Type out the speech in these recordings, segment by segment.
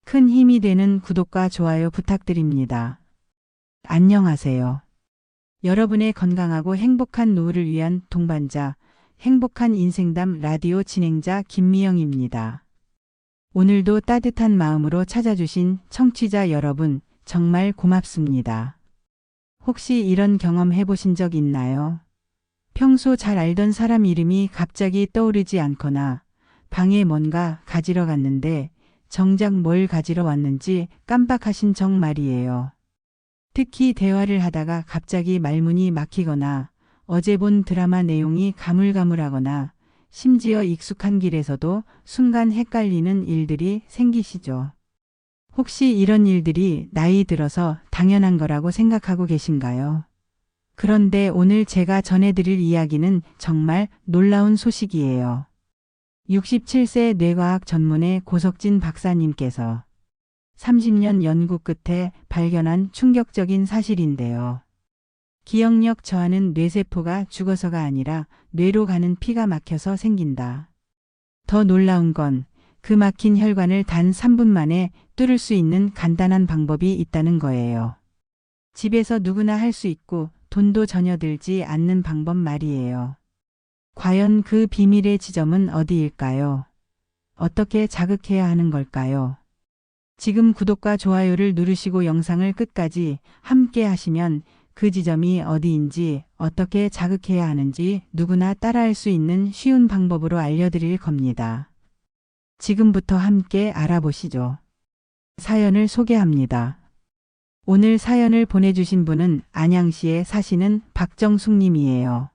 큰 힘이 되는 구독과 좋아요 부탁드립니다. 안녕하세요. 여러분의 건강하고 행복한 노후를 위한 동반자, 행복한 인생담 라디오 진행자 김미영입니다. 오늘도 따뜻한 마음으로 찾아주신 청취자 여러분, 정말 고맙습니다. 혹시 이런 경험 해보신 적 있나요? 평소 잘 알던 사람 이름이 갑자기 떠오르지 않거나 방에 뭔가 가지러 갔는데 정작 뭘 가지러 왔는지 깜빡하신 적 말이에요. 특히 대화를 하다가 갑자기 말문이 막히거나 어제 본 드라마 내용이 가물가물하거나 심지어 익숙한 길에서도 순간 헷갈리는 일들이 생기시죠. 혹시 이런 일들이 나이 들어서 당연한 거라고 생각하고 계신가요? 그런데 오늘 제가 전해드릴 이야기는 정말 놀라운 소식이에요. 67세 뇌과학 전문의 고석진 박사님께서 30년 연구 끝에 발견한 충격적인 사실인데요. 기억력 저하는 뇌세포가 죽어서가 아니라 뇌로 가는 피가 막혀서 생긴다. 더 놀라운 건 그 막힌 혈관을 단 3분 만에 뚫을 수 있는 간단한 방법이 있다는 거예요. 집에서 누구나 할 수 있고 돈도 전혀 들지 않는 방법 말이에요. 과연 그 비밀의 지점은 어디일까요? 어떻게 자극해야 하는 걸까요? 지금 구독과 좋아요를 누르시고 영상을 끝까지 함께 하시면 그 지점이 어디인지, 어떻게 자극해야 하는지 누구나 따라할 수 있는 쉬운 방법으로 알려드릴 겁니다. 지금부터 함께 알아보시죠. 사연을 소개합니다. 오늘 사연을 보내주신 분은 안양시에 사시는 박정숙 님이에요.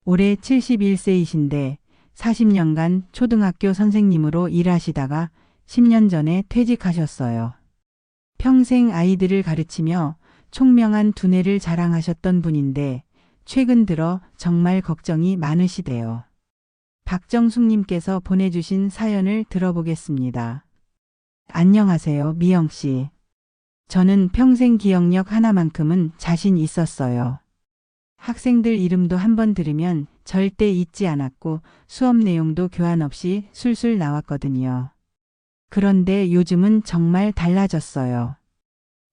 올해 71세이신데 40년간 초등학교 선생님으로 일하시다가 10년 전에 퇴직하셨어요. 평생 아이들을 가르치며 총명한 두뇌를 자랑하셨던 분인데 최근 들어 정말 걱정이 많으시대요. 박정숙님께서 보내주신 사연을 들어보겠습니다. 안녕하세요, 미영씨. 저는 평생 기억력 하나만큼은 자신 있었어요. 학생들 이름도 한번 들으면 절대 잊지 않았고 수업 내용도 교환 없이 술술 나왔거든요. 그런데 요즘은 정말 달라졌어요.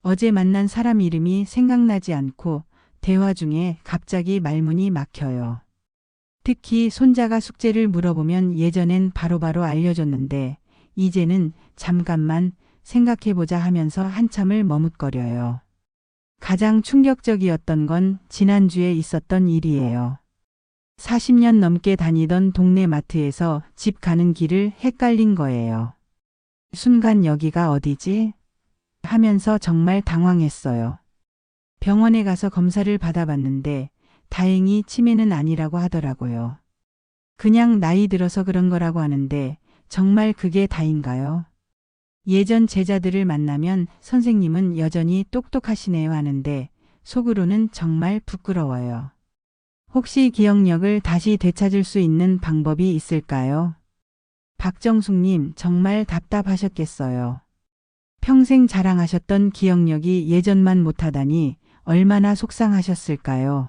어제 만난 사람 이름이 생각나지 않고 대화 중에 갑자기 말문이 막혀요. 특히 손자가 숙제를 물어보면 예전엔 바로바로 알려줬는데 이제는 잠깐만 생각해보자 하면서 한참을 머뭇거려요. 가장 충격적이었던 건 지난주에 있었던 일이에요. 40년 넘게 다니던 동네 마트에서 집 가는 길을 헷갈린 거예요. 순간 여기가 어디지? 하면서 정말 당황했어요. 병원에 가서 검사를 받아봤는데 다행히 치매는 아니라고 하더라고요. 그냥 나이 들어서 그런 거라고 하는데 정말 그게 다인가요? 예전 제자들을 만나면 선생님은 여전히 똑똑하시네요 하는데 속으로는 정말 부끄러워요. 혹시 기억력을 다시 되찾을 수 있는 방법이 있을까요? 박정숙님 정말 답답하셨겠어요. 평생 자랑하셨던 기억력이 예전만 못하다니 얼마나 속상하셨을까요?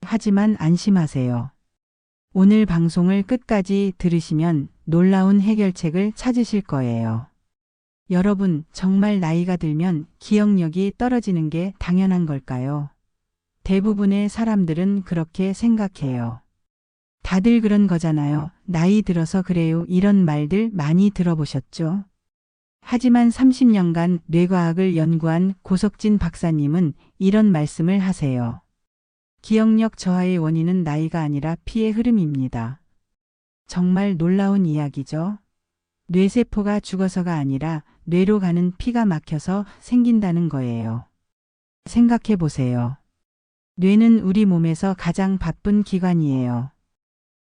하지만 안심하세요. 오늘 방송을 끝까지 들으시면 놀라운 해결책을 찾으실 거예요. 여러분, 정말 나이가 들면 기억력이 떨어지는 게 당연한 걸까요? 대부분의 사람들은 그렇게 생각해요. 다들 그런 거잖아요. 나이 들어서 그래요. 이런 말들 많이 들어보셨죠? 하지만 30년간 뇌과학을 연구한 고석진 박사님은 이런 말씀을 하세요. 기억력 저하의 원인은 나이가 아니라 피의 흐름입니다. 정말 놀라운 이야기죠? 뇌세포가 죽어서가 아니라 뇌로 가는 피가 막혀서 생긴다는 거예요. 생각해 보세요. 뇌는 우리 몸에서 가장 바쁜 기관이에요.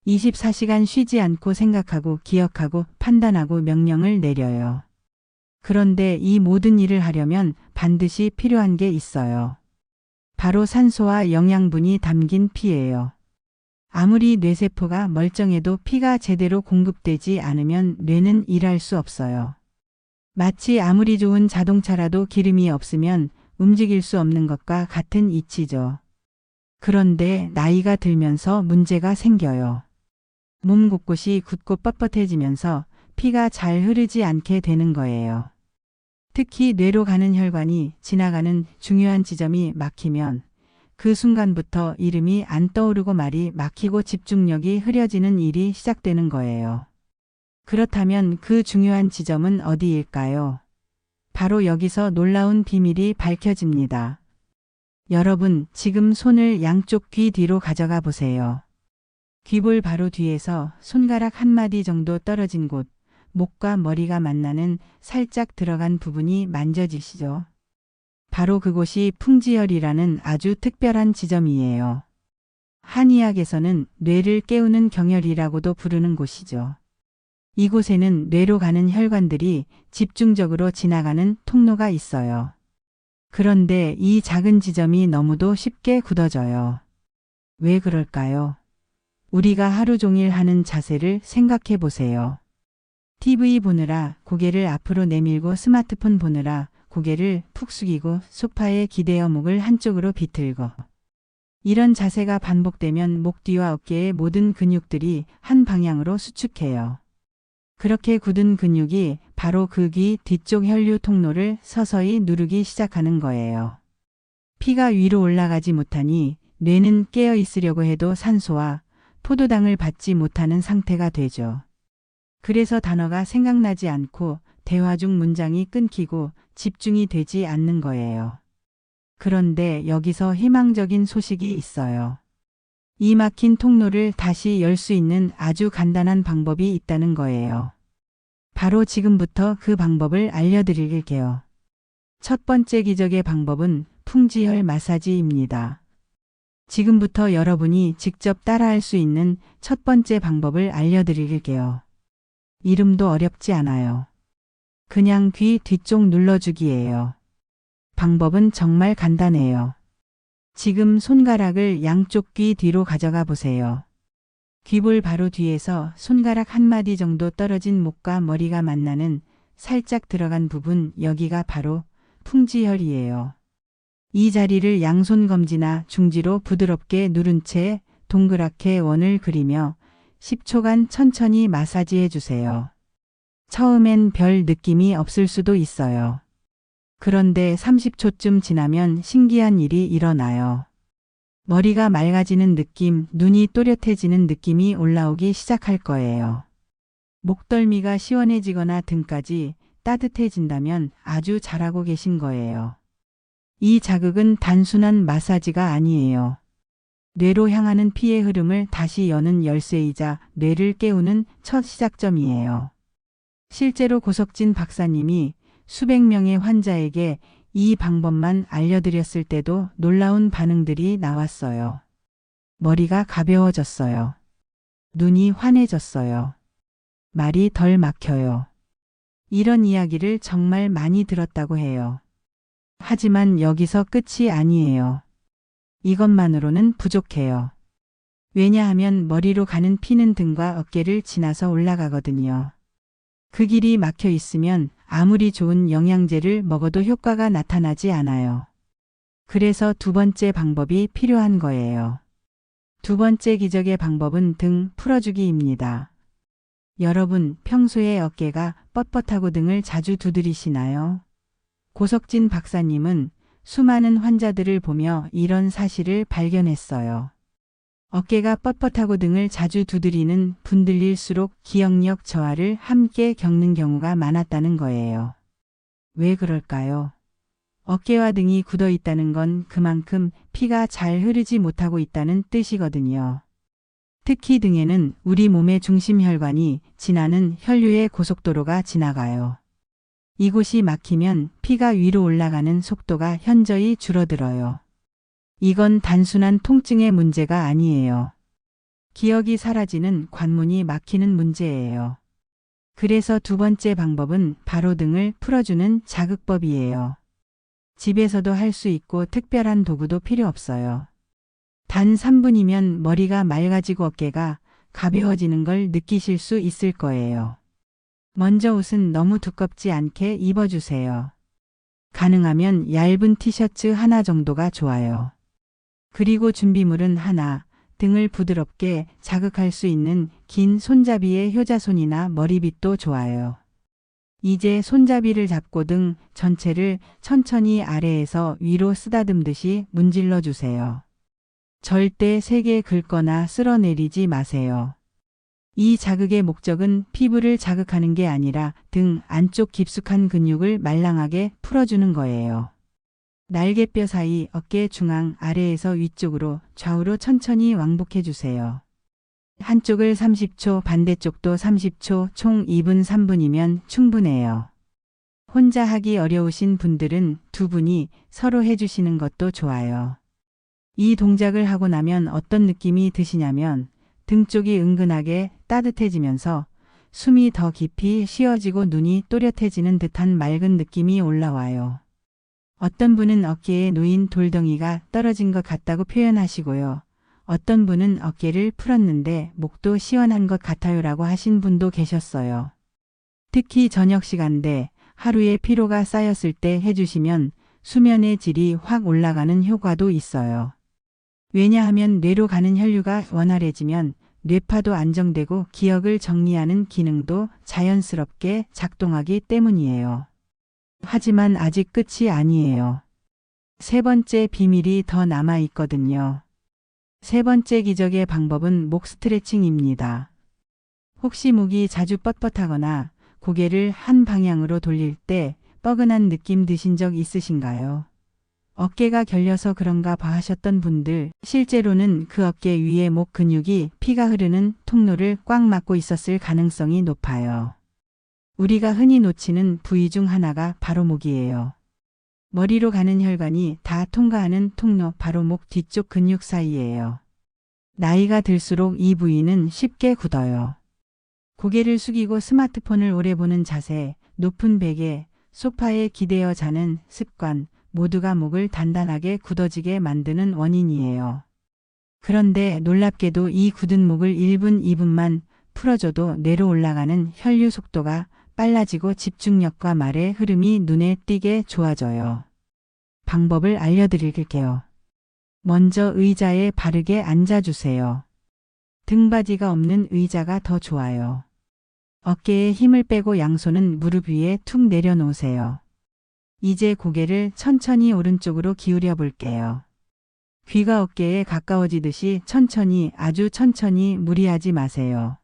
24시간 쉬지 않고 생각하고 기억하고 판단하고 명령을 내려요. 그런데 이 모든 일을 하려면 반드시 필요한 게 있어요. 바로 산소와 영양분이 담긴 피예요. 아무리 뇌세포가 멀쩡해도 피가 제대로 공급되지 않으면 뇌는 일할 수 없어요. 마치 아무리 좋은 자동차라도 기름이 없으면 움직일 수 없는 것과 같은 이치죠. 그런데 나이가 들면서 문제가 생겨요. 몸 곳곳이 굳고 뻣뻣해지면서 피가 잘 흐르지 않게 되는 거예요. 특히 뇌로 가는 혈관이 지나가는 중요한 지점이 막히면 그 순간부터 이름이 안 떠오르고 말이 막히고 집중력이 흐려지는 일이 시작되는 거예요. 그렇다면 그 중요한 지점은 어디일까요? 바로 여기서 놀라운 비밀이 밝혀집니다. 여러분, 지금 손을 양쪽 귀 뒤로 가져가 보세요. 귀볼 바로 뒤에서 손가락 한 마디 정도 떨어진 곳, 목과 머리가 만나는 살짝 들어간 부분이 만져지시죠? 바로 그곳이 풍지혈이라는 아주 특별한 지점이에요. 한의학에서는 뇌를 깨우는 경혈이라고도 부르는 곳이죠. 이곳에는 뇌로 가는 혈관들이 집중적으로 지나가는 통로가 있어요. 그런데 이 작은 지점이 너무도 쉽게 굳어져요. 왜 그럴까요? 우리가 하루 종일 하는 자세를 생각해 보세요. TV 보느라 고개를 앞으로 내밀고 스마트폰 보느라 고개를 푹 숙이고 소파에 기대어 목을 한쪽으로 비틀고 이런 자세가 반복되면 목 뒤와 어깨의 모든 근육들이 한 방향으로 수축해요. 그렇게 굳은 근육이 바로 그 귀 뒤쪽 혈류 통로를 서서히 누르기 시작하는 거예요. 피가 위로 올라가지 못하니 뇌는 깨어 있으려고 해도 산소와 포도당을 받지 못하는 상태가 되죠. 그래서 단어가 생각나지 않고 대화 중 문장이 끊기고 집중이 되지 않는 거예요. 그런데 여기서 희망적인 소식이 있어요. 이 막힌 통로를 다시 열 수 있는 아주 간단한 방법이 있다는 거예요. 바로 지금부터 그 방법을 알려드릴게요. 첫 번째 기적의 방법은 풍지혈 마사지입니다. 지금부터 여러분이 직접 따라할 수 있는 첫 번째 방법을 알려드릴게요. 이름도 어렵지 않아요. 그냥 귀 뒤쪽 눌러주기예요. 방법은 정말 간단해요. 지금 손가락을 양쪽 귀 뒤로 가져가 보세요. 귀볼 바로 뒤에서 손가락 한 마디 정도 떨어진 목과 머리가 만나는 살짝 들어간 부분, 여기가 바로 풍지혈이에요. 이 자리를 양손 검지나 중지로 부드럽게 누른 채 동그랗게 원을 그리며 10초간 천천히 마사지해 주세요. 처음엔 별 느낌이 없을 수도 있어요. 그런데 30초쯤 지나면 신기한 일이 일어나요. 머리가 맑아지는 느낌, 눈이 또렷해지는 느낌이 올라오기 시작할 거예요. 목덜미가 시원해지거나 등까지 따뜻해진다면 아주 잘하고 계신 거예요. 이 자극은 단순한 마사지가 아니에요. 뇌로 향하는 피의 흐름을 다시 여는 열쇠이자 뇌를 깨우는 첫 시작점이에요. 실제로 고석진 박사님이 수백 명의 환자에게 이 방법만 알려드렸을 때도 놀라운 반응들이 나왔어요. 머리가 가벼워졌어요. 눈이 환해졌어요. 말이 덜 막혀요. 이런 이야기를 정말 많이 들었다고 해요. 하지만 여기서 끝이 아니에요. 이것만으로는 부족해요. 왜냐하면 머리로 가는 피는 등과 어깨를 지나서 올라가거든요. 그 길이 막혀 있으면 아무리 좋은 영양제를 먹어도 효과가 나타나지 않아요. 그래서 두 번째 방법이 필요한 거예요. 두 번째 기적의 방법은 등 풀어주기입니다. 여러분, 평소에 어깨가 뻣뻣하고 등을 자주 두드리시나요? 고석진 박사님은 수많은 환자들을 보며 이런 사실을 발견했어요. 어깨가 뻣뻣하고 등을 자주 두드리는 분들일수록 기억력 저하를 함께 겪는 경우가 많았다는 거예요. 왜 그럴까요? 어깨와 등이 굳어 있다는 건 그만큼 피가 잘 흐르지 못하고 있다는 뜻이거든요. 특히 등에는 우리 몸의 중심 혈관이 지나는 혈류의 고속도로가 지나가요. 이곳이 막히면 피가 위로 올라가는 속도가 현저히 줄어들어요. 이건 단순한 통증의 문제가 아니에요. 기억이 사라지는 관문이 막히는 문제예요. 그래서 두 번째 방법은 바로 등을 풀어주는 자극법이에요. 집에서도 할 수 있고 특별한 도구도 필요 없어요. 단 3분이면 머리가 맑아지고 어깨가 가벼워지는 걸 느끼실 수 있을 거예요. 먼저 옷은 너무 두껍지 않게 입어주세요. 가능하면 얇은 티셔츠 하나 정도가 좋아요. 그리고 준비물은 하나, 등을 부드럽게 자극할 수 있는 긴 손잡이의 효자손이나 머리빗도 좋아요. 이제 손잡이를 잡고 등 전체를 천천히 아래에서 위로 쓰다듬듯이 문질러 주세요. 절대 세게 긁거나 쓸어내리지 마세요. 이 자극의 목적은 피부를 자극하는 게 아니라 등 안쪽 깊숙한 근육을 말랑하게 풀어주는 거예요. 날개뼈 사이 어깨 중앙 아래에서 위쪽으로 좌우로 천천히 왕복해 주세요. 한쪽을 30초, 반대쪽도 30초, 총 2분 3분이면 충분해요. 혼자 하기 어려우신 분들은 두 분이 서로 해주시는 것도 좋아요. 이 동작을 하고 나면 어떤 느낌이 드시냐면 등 쪽이 은근하게 따뜻해지면서 숨이 더 깊이 쉬어지고 눈이 또렷해지는 듯한 맑은 느낌이 올라와요. 어떤 분은 어깨에 놓인 돌덩이가 떨어진 것 같다고 표현하시고요. 어떤 분은 어깨를 풀었는데 목도 시원한 것 같아요라고 하신 분도 계셨어요. 특히 저녁 시간대 하루에 피로가 쌓였을 때 해주시면 수면의 질이 확 올라가는 효과도 있어요. 왜냐하면 뇌로 가는 혈류가 원활해지면 뇌파도 안정되고 기억을 정리하는 기능도 자연스럽게 작동하기 때문이에요. 하지만 아직 끝이 아니에요. 세 번째 비밀이 더 남아 있거든요. 세 번째 기적의 방법은 목 스트레칭입니다. 혹시 목이 자주 뻣뻣하거나 고개를 한 방향으로 돌릴 때 뻐근한 느낌 드신 적 있으신가요? 어깨가 결려서 그런가 봐 하셨던 분들, 실제로는 그 어깨 위에 목 근육이 피가 흐르는 통로를 꽉 막고 있었을 가능성이 높아요. 우리가 흔히 놓치는 부위 중 하나가 바로 목이에요. 머리로 가는 혈관이 다 통과하는 통로 바로 목 뒤쪽 근육 사이예요. 나이가 들수록 이 부위는 쉽게 굳어요. 고개를 숙이고 스마트폰을 오래 보는 자세, 높은 베개, 소파에 기대어 자는 습관 모두가 목을 단단하게 굳어지게 만드는 원인이에요. 그런데 놀랍게도 이 굳은 목을 1분, 2분만 풀어줘도 뇌로 올라가는 혈류 속도가 빨라지고 집중력과 말의 흐름이 눈에 띄게 좋아져요. 방법을 알려드릴게요. 먼저 의자에 바르게 앉아주세요. 등받이가 없는 의자가 더 좋아요. 어깨에 힘을 빼고 양손은 무릎 위에 툭 내려놓으세요. 이제 고개를 천천히 오른쪽으로 기울여 볼게요. 귀가 어깨에 가까워지듯이 천천히, 아주 천천히 무리하지 마세요.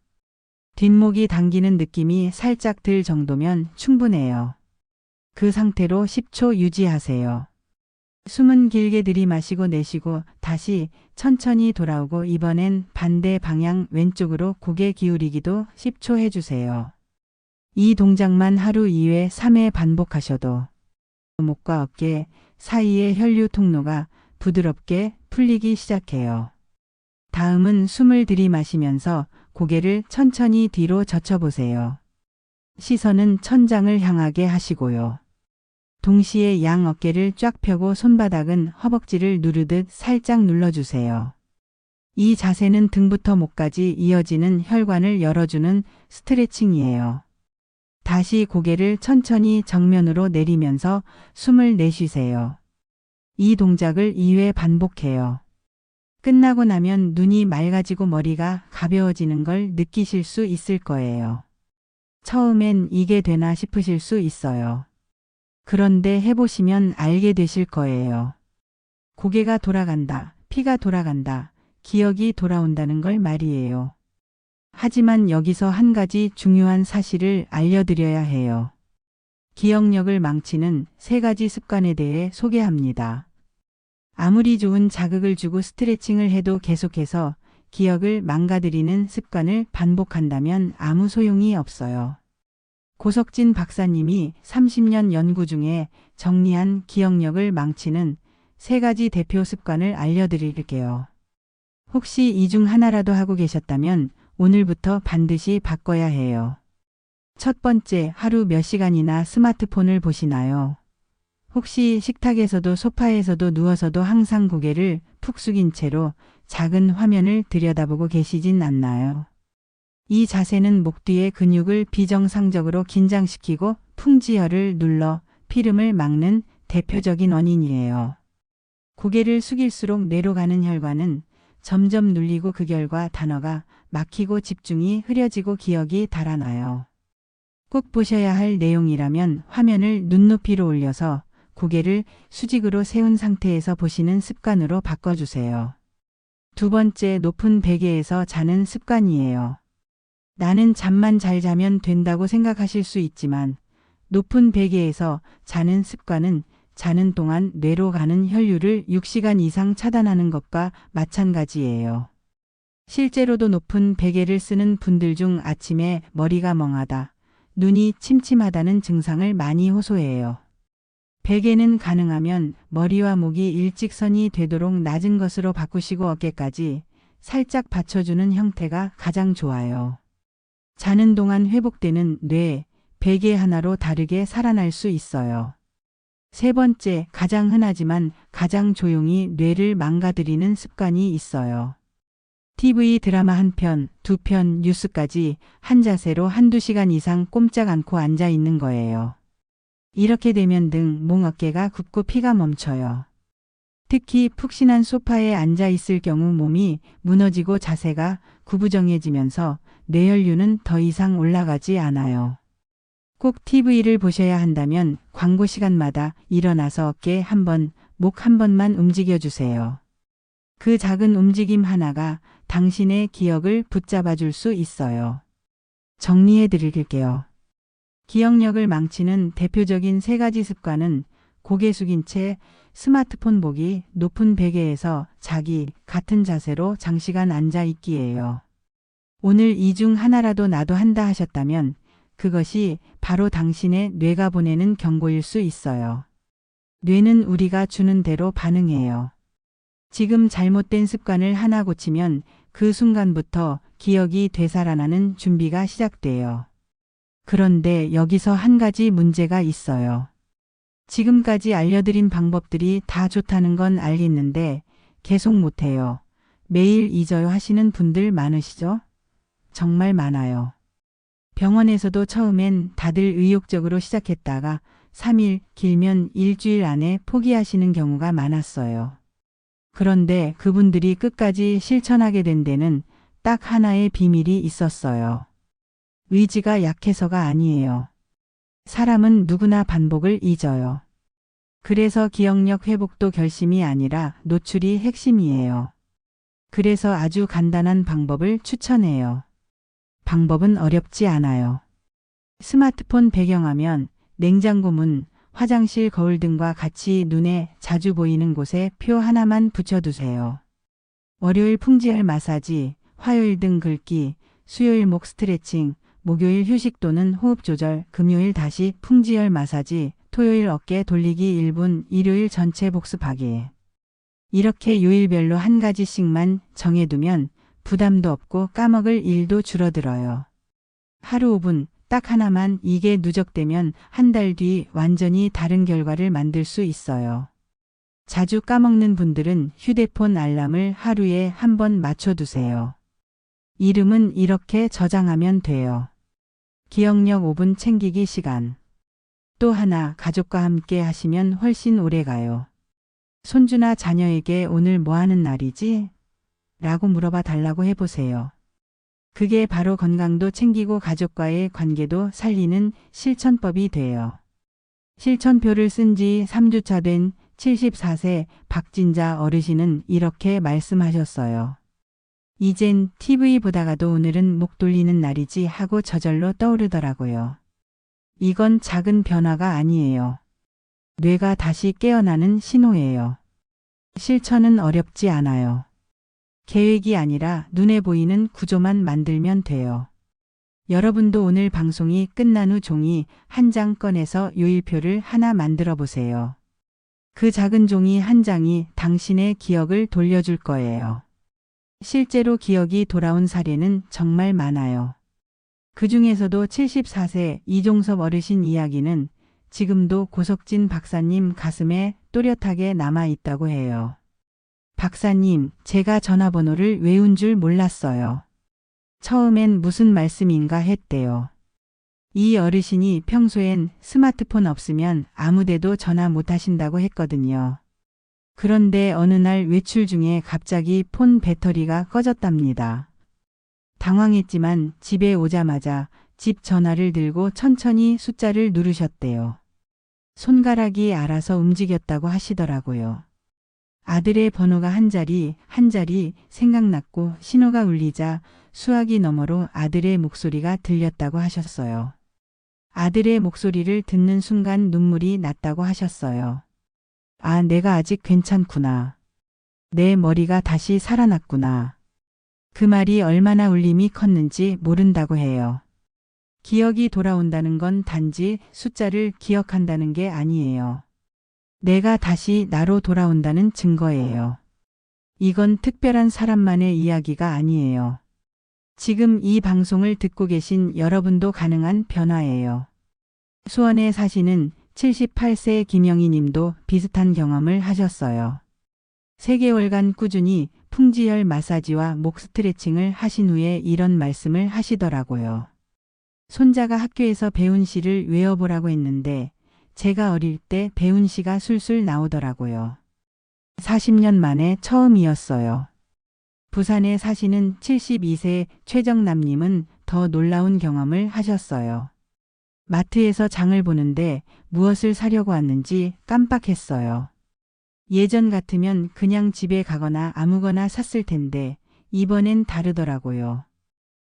뒷목이 당기는 느낌이 살짝 들 정도면 충분해요. 그 상태로 10초 유지하세요. 숨은 길게 들이마시고 내쉬고 다시 천천히 돌아오고 이번엔 반대 방향 왼쪽으로 고개 기울이기도 10초 해주세요. 이 동작만 하루 2회, 3회 반복하셔도 목과 어깨 사이의 혈류 통로가 부드럽게 풀리기 시작해요. 다음은 숨을 들이마시면서 고개를 천천히 뒤로 젖혀보세요. 시선은 천장을 향하게 하시고요. 동시에 양 어깨를 쫙 펴고 손바닥은 허벅지를 누르듯 살짝 눌러주세요. 이 자세는 등부터 목까지 이어지는 혈관을 열어주는 스트레칭이에요. 다시 고개를 천천히 정면으로 내리면서 숨을 내쉬세요. 이 동작을 2회 반복해요. 끝나고 나면 눈이 맑아지고 머리가 가벼워지는 걸 느끼실 수 있을 거예요. 처음엔 이게 되나 싶으실 수 있어요. 그런데 해보시면 알게 되실 거예요. 고개가 돌아간다, 피가 돌아간다, 기억이 돌아온다는 걸 말이에요. 하지만 여기서 한 가지 중요한 사실을 알려드려야 해요. 기억력을 망치는 3가지 습관에 대해 소개합니다. 아무리 좋은 자극을 주고 스트레칭을 해도 계속해서 기억을 망가뜨리는 습관을 반복한다면 아무 소용이 없어요. 고석진 박사님이 30년 연구 중에 정리한 기억력을 망치는 3가지 대표 습관을 알려드릴게요. 혹시 이 중 하나라도 하고 계셨다면 오늘부터 반드시 바꿔야 해요. 첫 번째, 하루 몇 시간이나 스마트폰을 보시나요? 혹시 식탁에서도 소파에서도 누워서도 항상 고개를 푹 숙인 채로 작은 화면을 들여다보고 계시진 않나요? 이 자세는 목 뒤의 근육을 비정상적으로 긴장시키고 풍지혈을 눌러 피름을 막는 대표적인 원인이에요. 고개를 숙일수록 뇌로 가는 혈관은 점점 눌리고 그 결과 단어가 막히고 집중이 흐려지고 기억이 달아나요. 꼭 보셔야 할 내용이라면 화면을 눈높이로 올려서 고개를 수직으로 세운 상태에서 보시는 습관으로 바꿔주세요. 두 번째, 높은 베개에서 자는 습관이에요. 나는 잠만 잘 자면 된다고 생각하실 수 있지만 높은 베개에서 자는 습관은 자는 동안 뇌로 가는 혈류를 6시간 이상 차단하는 것과 마찬가지예요. 실제로도 높은 베개를 쓰는 분들 중 아침에 머리가 멍하다, 눈이 침침하다는 증상을 많이 호소해요. 베개는 가능하면 머리와 목이 일직선이 되도록 낮은 것으로 바꾸시고 어깨까지 살짝 받쳐주는 형태가 가장 좋아요. 자는 동안 회복되는 뇌, 베개 하나로 다르게 살아날 수 있어요. 세 번째, 가장 흔하지만 가장 조용히 뇌를 망가뜨리는 습관이 있어요. TV 드라마 한 편, 두 편, 뉴스까지 한 자세로 한두 시간 이상 꼼짝 않고 앉아 있는 거예요. 이렇게 되면 등, 목, 어깨가 굽고 피가 멈춰요. 특히 푹신한 소파에 앉아 있을 경우 몸이 무너지고 자세가 구부정해지면서 뇌혈류는 더 이상 올라가지 않아요. 꼭 TV를 보셔야 한다면 광고 시간마다 일어나서 어깨 한 번, 목 한 번만 움직여 주세요. 그 작은 움직임 하나가 당신의 기억을 붙잡아 줄 수 있어요. 정리해 드릴게요. 기억력을 망치는 대표적인 세 가지 습관은 고개 숙인 채 스마트폰 보기, 높은 베개에서 자기, 같은 자세로 장시간 앉아 있기예요. 오늘 이 중 하나라도 나도 한다 하셨다면 그것이 바로 당신의 뇌가 보내는 경고일 수 있어요. 뇌는 우리가 주는 대로 반응해요. 지금 잘못된 습관을 하나 고치면 그 순간부터 기억이 되살아나는 준비가 시작돼요. 그런데 여기서 한 가지 문제가 있어요. 지금까지 알려드린 방법들이 다 좋다는 건 알겠는데 계속 못해요. 매일 잊어요 하시는 분들 많으시죠? 정말 많아요. 병원에서도 처음엔 다들 의욕적으로 시작했다가 3일, 길면 일주일 안에 포기하시는 경우가 많았어요. 그런데 그분들이 끝까지 실천하게 된 데는 딱 하나의 비밀이 있었어요. 의지가 약해서가 아니에요. 사람은 누구나 반복을 잊어요. 그래서 기억력 회복도 결심이 아니라 노출이 핵심이에요. 그래서 아주 간단한 방법을 추천해요. 방법은 어렵지 않아요. 스마트폰 배경화면, 냉장고 문, 화장실 거울 등과 같이 눈에 자주 보이는 곳에 표 하나만 붙여두세요. 월요일 풍지혈 마사지, 화요일 등 긁기, 수요일 목 스트레칭, 목요일 휴식 또는 호흡 조절, 금요일 다시 풍지혈 마사지, 토요일 어깨 돌리기 1분, 일요일 전체 복습하기. 이렇게 요일별로 한 가지씩만 정해두면 부담도 없고 까먹을 일도 줄어들어요. 하루 5분, 딱 하나만 이게 누적되면 한 달 뒤 완전히 다른 결과를 만들 수 있어요. 자주 까먹는 분들은 휴대폰 알람을 하루에 한 번 맞춰두세요. 이름은 이렇게 저장하면 돼요. 기억력 5분 챙기기 시간. 또 하나, 가족과 함께 하시면 훨씬 오래 가요. 손주나 자녀에게 오늘 뭐 하는 날이지? 라고 물어봐 달라고 해보세요. 그게 바로 건강도 챙기고 가족과의 관계도 살리는 실천법이 돼요. 실천표를 쓴 지 3주차 된 74세 박진자 어르신은 이렇게 말씀하셨어요. 이젠 TV 보다가도 오늘은 목 돌리는 날이지 하고 저절로 떠오르더라고요. 이건 작은 변화가 아니에요. 뇌가 다시 깨어나는 신호예요. 실천은 어렵지 않아요. 계획이 아니라 눈에 보이는 구조만 만들면 돼요. 여러분도 오늘 방송이 끝난 후 종이 한 장 꺼내서 요일표를 하나 만들어 보세요. 그 작은 종이 한 장이 당신의 기억을 돌려줄 거예요. 실제로 기억이 돌아온 사례는 정말 많아요. 그 중에서도 74세 이종섭 어르신 이야기는 지금도 고석진 박사님 가슴에 또렷하게 남아있다고 해요. 박사님, 제가 전화번호를 외운 줄 몰랐어요. 처음엔 무슨 말씀인가 했대요. 이 어르신이 평소엔 스마트폰 없으면 아무데도 전화 못 하신다고 했거든요. 그런데 어느 날 외출 중에 갑자기 폰 배터리가 꺼졌답니다. 당황했지만 집에 오자마자 집 전화를 들고 천천히 숫자를 누르셨대요. 손가락이 알아서 움직였다고 하시더라고요. 아들의 번호가 한 자리 생각났고 신호가 울리자 수화기 너머로 아들의 목소리가 들렸다고 하셨어요. 아들의 목소리를 듣는 순간 눈물이 났다고 하셨어요. 아, 내가 아직 괜찮구나. 내 머리가 다시 살아났구나. 그 말이 얼마나 울림이 컸는지 모른다고 해요. 기억이 돌아온다는 건 단지 숫자를 기억한다는 게 아니에요. 내가 다시 나로 돌아온다는 증거예요. 이건 특별한 사람만의 이야기가 아니에요. 지금 이 방송을 듣고 계신 여러분도 가능한 변화예요. 수원에 사시는 78세 김영희 님도 비슷한 경험을 하셨어요. 3개월간 꾸준히 풍지혈 마사지와 목 스트레칭을 하신 후에 이런 말씀을 하시더라고요. 손자가 학교에서 배운 시를 외워보라고 했는데 제가 어릴 때 배운 시가 술술 나오더라고요. 40년 만에 처음이었어요. 부산에 사시는 72세 최정남님은 더 놀라운 경험을 하셨어요. 마트에서 장을 보는데 무엇을 사려고 왔는지 깜빡했어요. 예전 같으면 그냥 집에 가거나 아무거나 샀을 텐데 이번엔 다르더라고요.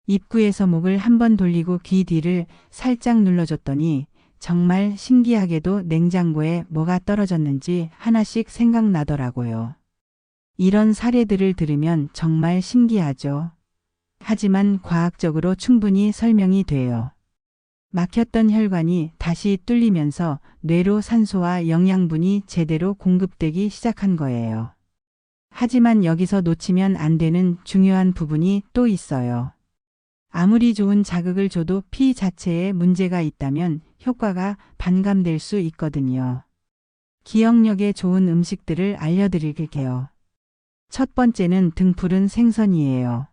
입구에서 목을 한번 돌리고 귀 뒤를 살짝 눌러줬더니 정말 신기하게도 냉장고에 뭐가 떨어졌는지 하나씩 생각나더라고요. 이런 사례들을 들으면 정말 신기하죠. 하지만 과학적으로 충분히 설명이 돼요. 막혔던 혈관이 다시 뚫리면서 뇌로 산소와 영양분이 제대로 공급되기 시작한 거예요. 하지만 여기서 놓치면 안 되는 중요한 부분이 또 있어요. 아무리 좋은 자극을 줘도 피 자체에 문제가 있다면 효과가 반감될 수 있거든요. 기억력에 좋은 음식들을 알려드릴게요. 첫 번째는 등푸른 생선이에요.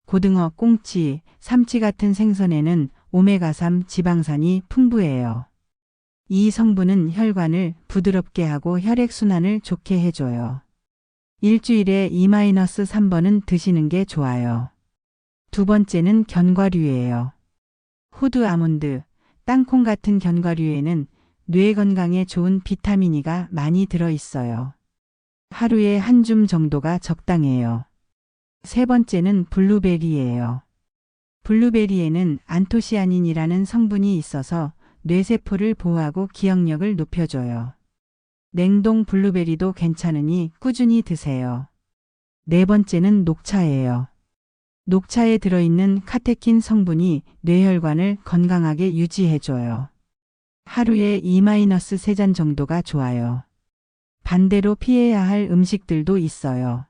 고등어, 꽁치, 삼치 같은 생선에는 오메가3 지방산이 풍부해요. 이 성분은 혈관을 부드럽게 하고 혈액순환을 좋게 해줘요. 일주일에 2-3번은 드시는 게 좋아요. 두 번째는 견과류예요. 호두, 아몬드, 땅콩 같은 견과류에는 뇌 건강에 좋은 비타민 E가 많이 들어있어요. 하루에 한 줌 정도가 적당해요. 세 번째는 블루베리예요. 블루베리에는 안토시아닌이라는 성분이 있어서 뇌세포를 보호하고 기억력을 높여줘요. 냉동 블루베리도 괜찮으니 꾸준히 드세요. 네 번째는 녹차예요. 녹차에 들어있는 카테킨 성분이 뇌혈관을 건강하게 유지해줘요. 하루에 2-3잔 정도가 좋아요. 반대로 피해야 할 음식들도 있어요.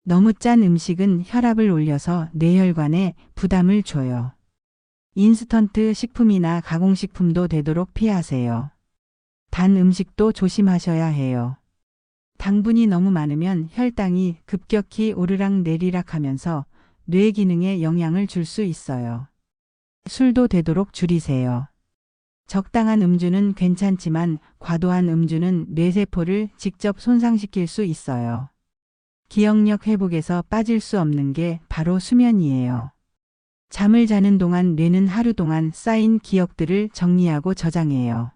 너무 짠 음식은 혈압을 올려서 뇌혈관에 부담을 줘요. 인스턴트 식품이나 가공식품도 되도록 피하세요. 단 음식도 조심하셔야 해요. 당분이 너무 많으면 혈당이 급격히 오르락 내리락 하면서 뇌 기능에 영향을 줄 수 있어요. 술도 되도록 줄이세요. 적당한 음주는 괜찮지만 과도한 음주는 뇌세포를 직접 손상시킬 수 있어요. 기억력 회복에서 빠질 수 없는 게 바로 수면이에요. 잠을 자는 동안 뇌는 하루 동안 쌓인 기억들을 정리하고 저장해요.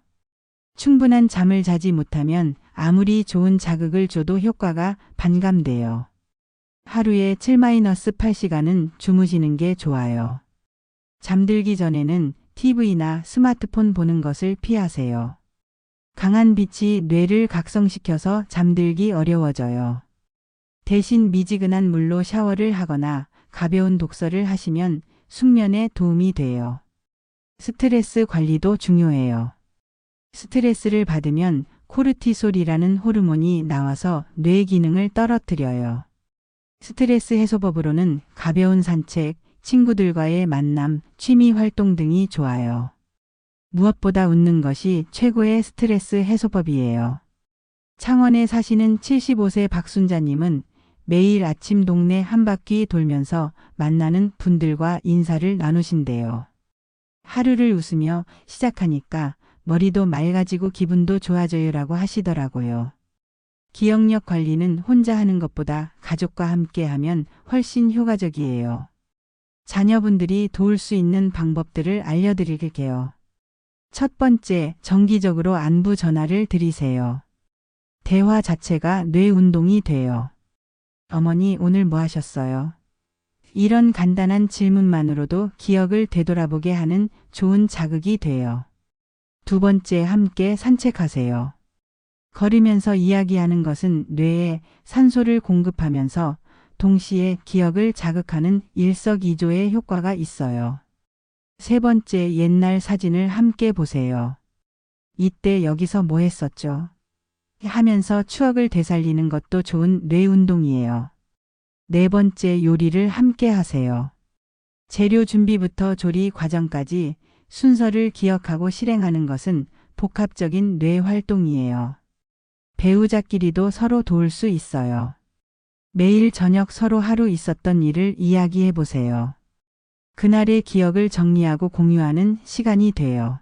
충분한 잠을 자지 못하면 아무리 좋은 자극을 줘도 효과가 반감돼요. 하루에 7-8시간은 주무시는 게 좋아요. 잠들기 전에는 TV나 스마트폰 보는 것을 피하세요. 강한 빛이 뇌를 각성시켜서 잠들기 어려워져요. 대신 미지근한 물로 샤워를 하거나 가벼운 독서를 하시면 숙면에 도움이 돼요. 스트레스 관리도 중요해요. 스트레스를 받으면 코르티솔이라는 호르몬이 나와서 뇌 기능을 떨어뜨려요. 스트레스 해소법으로는 가벼운 산책, 친구들과의 만남, 취미 활동 등이 좋아요. 무엇보다 웃는 것이 최고의 스트레스 해소법이에요. 창원에 사시는 75세 박순자님은 매일 아침 동네 한 바퀴 돌면서 만나는 분들과 인사를 나누신대요. 하루를 웃으며 시작하니까 머리도 맑아지고 기분도 좋아져요라고 하시더라고요. 기억력 관리는 혼자 하는 것보다 가족과 함께 하면 훨씬 효과적이에요. 자녀분들이 도울 수 있는 방법들을 알려드릴게요. 첫 번째, 정기적으로 안부 전화를 드리세요. 대화 자체가 뇌 운동이 돼요. 어머니, 오늘 뭐 하셨어요? 이런 간단한 질문만으로도 기억을 되돌아보게 하는 좋은 자극이 돼요. 두 번째, 함께 산책하세요. 걸으면서 이야기하는 것은 뇌에 산소를 공급하면서 동시에 기억을 자극하는 일석이조의 효과가 있어요. 세 번째, 옛날 사진을 함께 보세요. 이때 여기서 뭐 했었죠? 하면서 추억을 되살리는 것도 좋은 뇌 운동이에요. 네 번째, 요리를 함께 하세요. 재료 준비부터 조리 과정까지 순서를 기억하고 실행하는 것은 복합적인 뇌 활동이에요. 배우자끼리도 서로 도울 수 있어요. 매일 저녁 서로 하루 있었던 일을 이야기해 보세요. 그날의 기억을 정리하고 공유하는 시간이 돼요.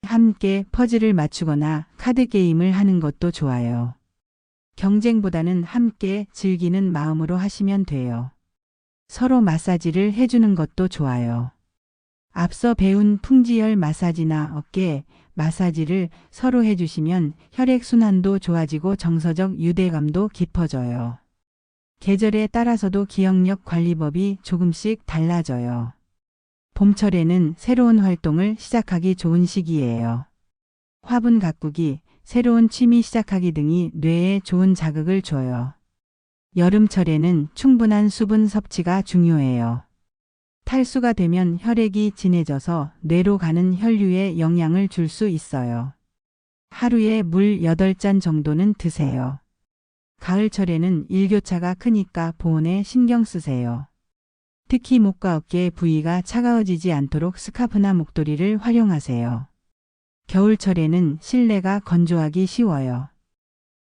함께 퍼즐을 맞추거나 카드 게임을 하는 것도 좋아요. 경쟁보다는 함께 즐기는 마음으로 하시면 돼요. 서로 마사지를 해주는 것도 좋아요. 앞서 배운 풍지혈 마사지나 어깨 마사지를 서로 해주시면 혈액순환도 좋아지고 정서적 유대감도 깊어져요. 계절에 따라서도 기억력 관리법이 조금씩 달라져요. 봄철에는 새로운 활동을 시작하기 좋은 시기예요. 화분 가꾸기, 새로운 취미 시작하기 등이 뇌에 좋은 자극을 줘요. 여름철에는 충분한 수분 섭취가 중요해요. 탈수가 되면 혈액이 진해져서 뇌로 가는 혈류에 영향을 줄 수 있어요. 하루에 물 8잔 정도는 드세요. 가을철에는 일교차가 크니까 보온에 신경 쓰세요. 특히 목과 어깨 부위가 차가워지지 않도록 스카프나 목도리를 활용하세요. 겨울철에는 실내가 건조하기 쉬워요.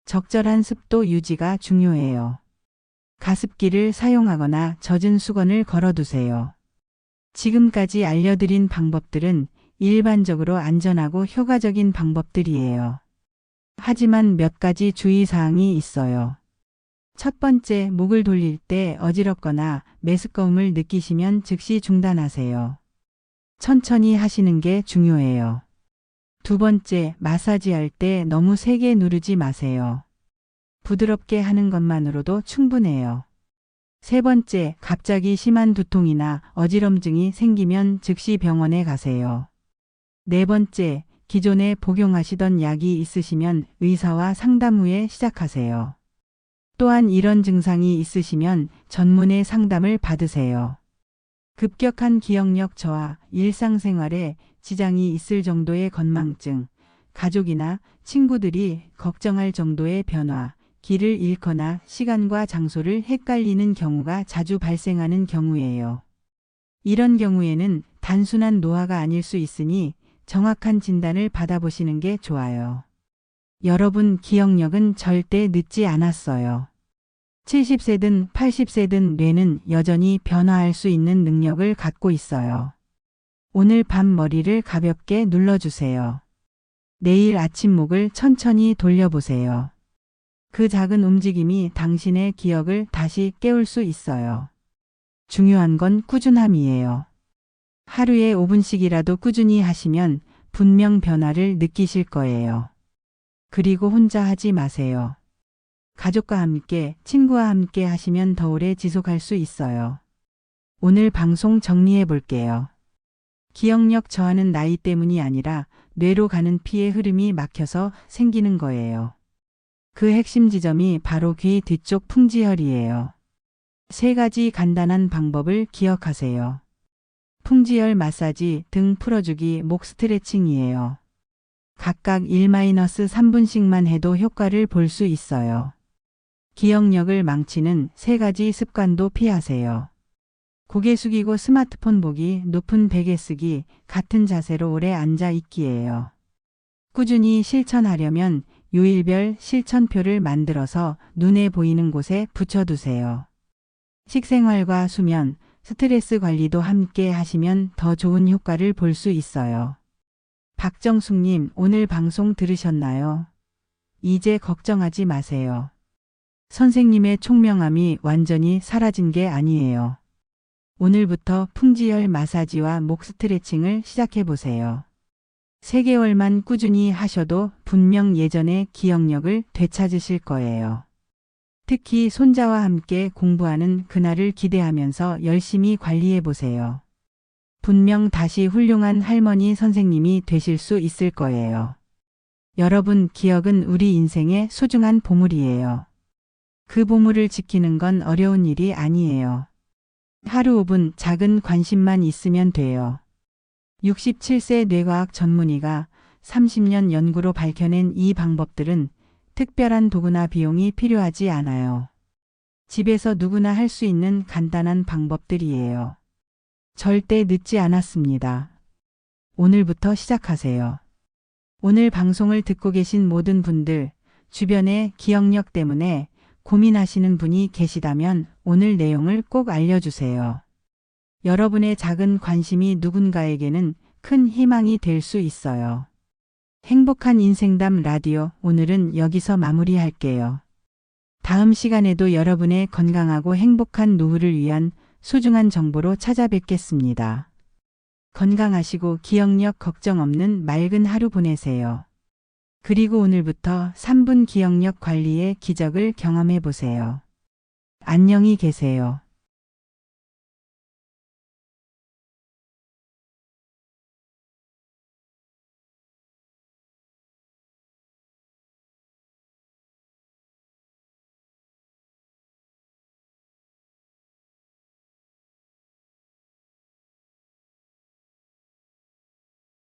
적절한 습도 유지가 중요해요. 가습기를 사용하거나 젖은 수건을 걸어두세요. 지금까지 알려드린 방법들은 일반적으로 안전하고 효과적인 방법들이에요. 하지만 몇 가지 주의사항이 있어요. 첫 번째, 목을 돌릴 때 어지럽거나 메스꺼움을 느끼시면 즉시 중단하세요. 천천히 하시는 게 중요해요. 두 번째, 마사지할 때 너무 세게 누르지 마세요. 부드럽게 하는 것만으로도 충분해요. 세 번째, 갑자기 심한 두통이나 어지럼증이 생기면 즉시 병원에 가세요. 네 번째, 기존에 복용하시던 약이 있으시면 의사와 상담 후에 시작하세요. 또한 이런 증상이 있으시면 전문의 상담을 받으세요. 급격한 기억력 저하, 일상생활에 지장이 있을 정도의 건망증, 가족이나 친구들이 걱정할 정도의 변화, 길을 잃거나 시간과 장소를 헷갈리는 경우가 자주 발생하는 경우예요. 이런 경우에는 단순한 노화가 아닐 수 있으니 정확한 진단을 받아보시는 게 좋아요. 여러분 기억력은 절대 늦지 않았어요. 70세든 80세든 뇌는 여전히 변화할 수 있는 능력을 갖고 있어요. 오늘 밤 머리를 가볍게 눌러주세요. 내일 아침 목을 천천히 돌려보세요. 그 작은 움직임이 당신의 기억을 다시 깨울 수 있어요. 중요한 건 꾸준함이에요. 하루에 5분씩이라도 꾸준히 하시면 분명 변화를 느끼실 거예요. 그리고 혼자 하지 마세요. 가족과 함께, 친구와 함께 하시면 더 오래 지속할 수 있어요. 오늘 방송 정리해 볼게요. 기억력 저하는 나이 때문이 아니라 뇌로 가는 피의 흐름이 막혀서 생기는 거예요. 그 핵심 지점이 바로 귀 뒤쪽 풍지혈이에요. 세 가지 간단한 방법을 기억하세요. 풍지혈 마사지, 등 풀어주기, 목 스트레칭이에요. 각각 1-3분씩만 해도 효과를 볼 수 있어요. 기억력을 망치는 세 가지 습관도 피하세요. 고개 숙이고 스마트폰 보기, 높은 베개 쓰기, 같은 자세로 오래 앉아 있기예요. 꾸준히 실천하려면 요일별 실천표를 만들어서 눈에 보이는 곳에 붙여두세요. 식생활과 수면, 스트레스 관리도 함께 하시면 더 좋은 효과를 볼 수 있어요. 박정숙님, 오늘 방송 들으셨나요? 이제 걱정하지 마세요. 선생님의 총명함이 완전히 사라진 게 아니에요. 오늘부터 풍지열 마사지와 목 스트레칭을 시작해 보세요. 3개월만 꾸준히 하셔도 분명 예전의 기억력을 되찾으실 거예요. 특히 손자와 함께 공부하는 그날을 기대하면서 열심히 관리해 보세요. 분명 다시 훌륭한 할머니 선생님이 되실 수 있을 거예요. 여러분, 기억은 우리 인생의 소중한 보물이에요. 그 보물을 지키는 건 어려운 일이 아니에요. 하루 5분 작은 관심만 있으면 돼요. 67세 뇌과학 전문의가 30년 연구로 밝혀낸 이 방법들은 특별한 도구나 비용이 필요하지 않아요. 집에서 누구나 할 수 있는 간단한 방법들이에요. 절대 늦지 않았습니다. 오늘부터 시작하세요. 오늘 방송을 듣고 계신 모든 분들, 주변의 기억력 때문에 고민하시는 분이 계시다면 오늘 내용을 꼭 알려주세요. 여러분의 작은 관심이 누군가에게는 큰 희망이 될 수 있어요. 행복한 인생담 라디오, 오늘은 여기서 마무리할게요. 다음 시간에도 여러분의 건강하고 행복한 노후를 위한 소중한 정보로 찾아뵙겠습니다. 건강하시고 기억력 걱정 없는 맑은 하루 보내세요. 그리고 오늘부터 3분 기억력 관리의 기적을 경험해 보세요. 안녕히 계세요.